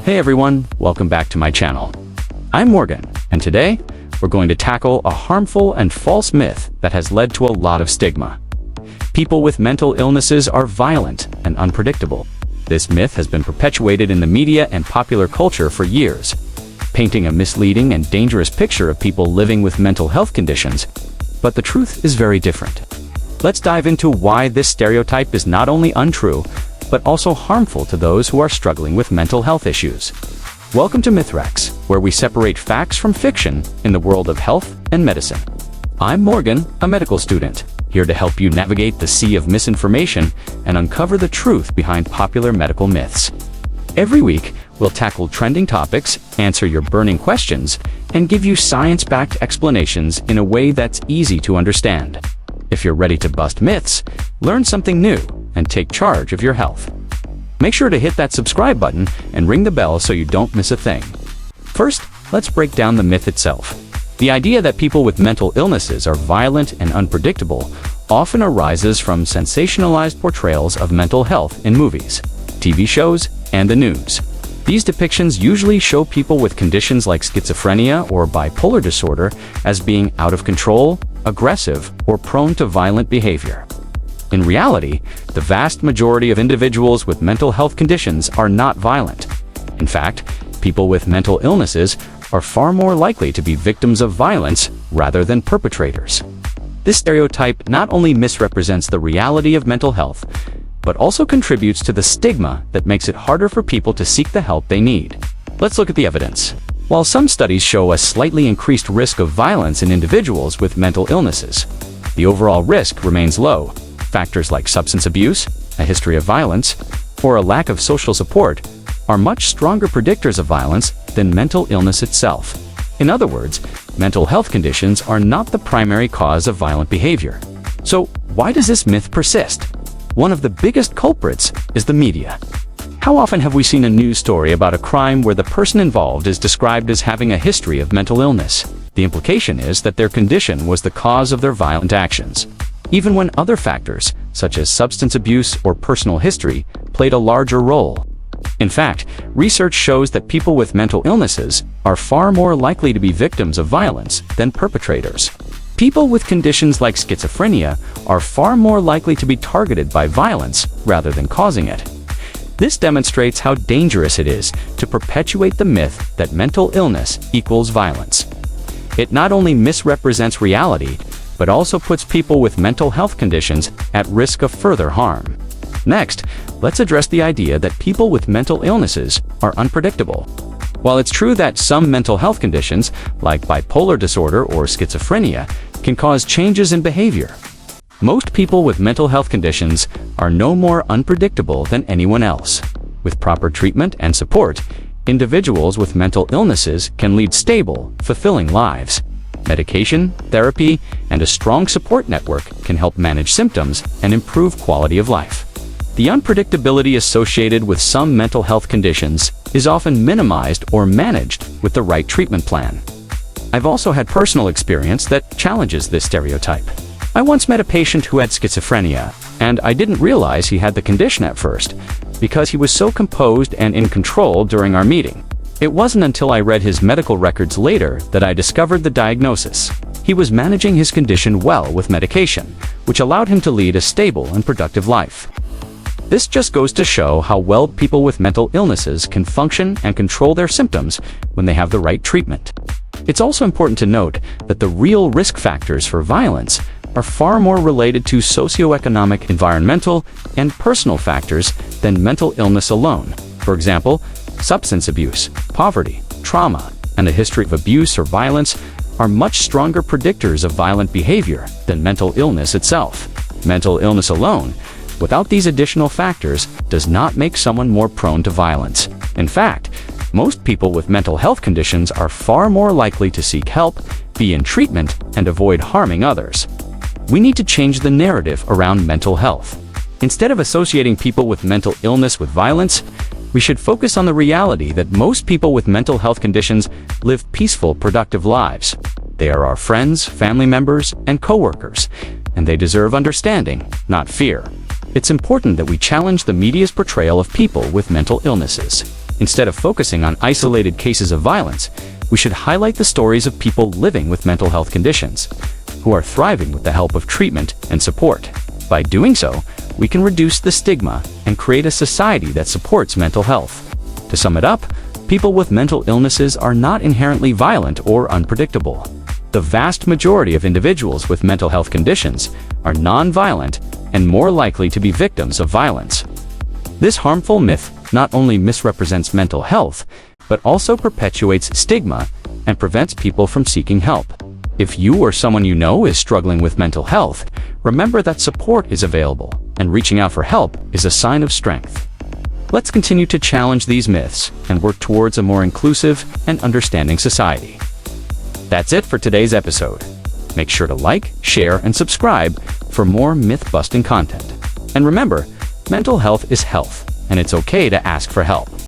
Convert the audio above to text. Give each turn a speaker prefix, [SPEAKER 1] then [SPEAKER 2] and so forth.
[SPEAKER 1] Hey everyone, welcome back to my channel. I'm Morgan, and today we're going to tackle a harmful and false myth that has led to a lot of stigma. People with mental illnesses are violent and unpredictable. This myth has been perpetuated in the media and popular culture for years, painting a misleading and dangerous picture of people living with mental health conditions. But the truth is very different. Let's dive into why this stereotype is not only untrue, but also harmful to those who are struggling with mental health issues. Welcome to Mythrex, where we separate facts from fiction in the world of health and medicine. I'm Morgan, a medical student, here to help you navigate the sea of misinformation and uncover the truth behind popular medical myths. Every week, we'll tackle trending topics, answer your burning questions, and give you science-backed explanations in a way that's easy to understand. If you're ready to bust myths, learn something new, and take charge of your health, make sure to hit that subscribe button and ring the bell so you don't miss a thing. First, let's break down the myth itself. The idea that people with mental illnesses are violent and unpredictable often arises from sensationalized portrayals of mental health in movies, TV shows, and the news. These depictions usually show people with conditions like schizophrenia or bipolar disorder as being out of control, aggressive, or prone to violent behavior. In reality, the vast majority of individuals with mental health conditions are not violent. In fact, people with mental illnesses are far more likely to be victims of violence rather than perpetrators. This stereotype not only misrepresents the reality of mental health, but also contributes to the stigma that makes it harder for people to seek the help they need. Let's look at the evidence. While some studies show a slightly increased risk of violence in individuals with mental illnesses, the overall risk remains low. Factors like substance abuse, a history of violence, or a lack of social support are much stronger predictors of violence than mental illness itself. In other words, mental health conditions are not the primary cause of violent behavior. So, why does this myth persist? One of the biggest culprits is the media. How often have we seen a news story about a crime where the person involved is described as having a history of mental illness? The implication is that their condition was the cause of their violent actions, even when other factors, such as substance abuse or personal history, played a larger role. In fact, research shows that people with mental illnesses are far more likely to be victims of violence than perpetrators. People with conditions like schizophrenia are far more likely to be targeted by violence rather than causing it. This demonstrates how dangerous it is to perpetuate the myth that mental illness equals violence. It not only misrepresents reality, but also puts people with mental health conditions at risk of further harm. Next, let's address the idea that people with mental illnesses are unpredictable. While it's true that some mental health conditions, like bipolar disorder or schizophrenia, can cause changes in behavior, most people with mental health conditions are no more unpredictable than anyone else. With proper treatment and support, individuals with mental illnesses can lead stable, fulfilling lives. Medication, therapy, and a strong support network can help manage symptoms and improve quality of life. The unpredictability associated with some mental health conditions is often minimized or managed with the right treatment plan. I've also had personal experience that challenges this stereotype. I once met a patient who had schizophrenia, and I didn't realize he had the condition at first because he was so composed and in control during our meeting. It wasn't until I read his medical records later that I discovered the diagnosis. He was managing his condition well with medication, which allowed him to lead a stable and productive life. This just goes to show how well people with mental illnesses can function and control their symptoms when they have the right treatment. It's also important to note that the real risk factors for violence are far more related to socioeconomic, environmental, and personal factors than mental illness alone. For example, substance abuse, poverty, trauma, and a history of abuse or violence are much stronger predictors of violent behavior than mental illness itself. Mental illness alone, without these additional factors, does not make someone more prone to violence. In fact, most people with mental health conditions are far more likely to seek help, be in treatment, and avoid harming others. We need to change the narrative around mental health. Instead of associating people with mental illness with violence, we should focus on the reality that most people with mental health conditions live peaceful, productive lives. They are our friends, family members, and coworkers, and they deserve understanding, not fear. It's important that we challenge the media's portrayal of people with mental illnesses. Instead of focusing on isolated cases of violence, we should highlight the stories of people living with mental health conditions, who are thriving with the help of treatment and support. By doing so, we can reduce the stigma and create a society that supports mental health. To sum it up, people with mental illnesses are not inherently violent or unpredictable. The vast majority of individuals with mental health conditions are non-violent and more likely to be victims of violence. This harmful myth not only misrepresents mental health, but also perpetuates stigma and prevents people from seeking help. If you or someone you know is struggling with mental health, remember that support is available, and reaching out for help is a sign of strength. Let's continue to challenge these myths and work towards a more inclusive and understanding society. That's it for today's episode. Make sure to like, share, and subscribe for more myth-busting content. And remember, mental health is health, and it's okay to ask for help.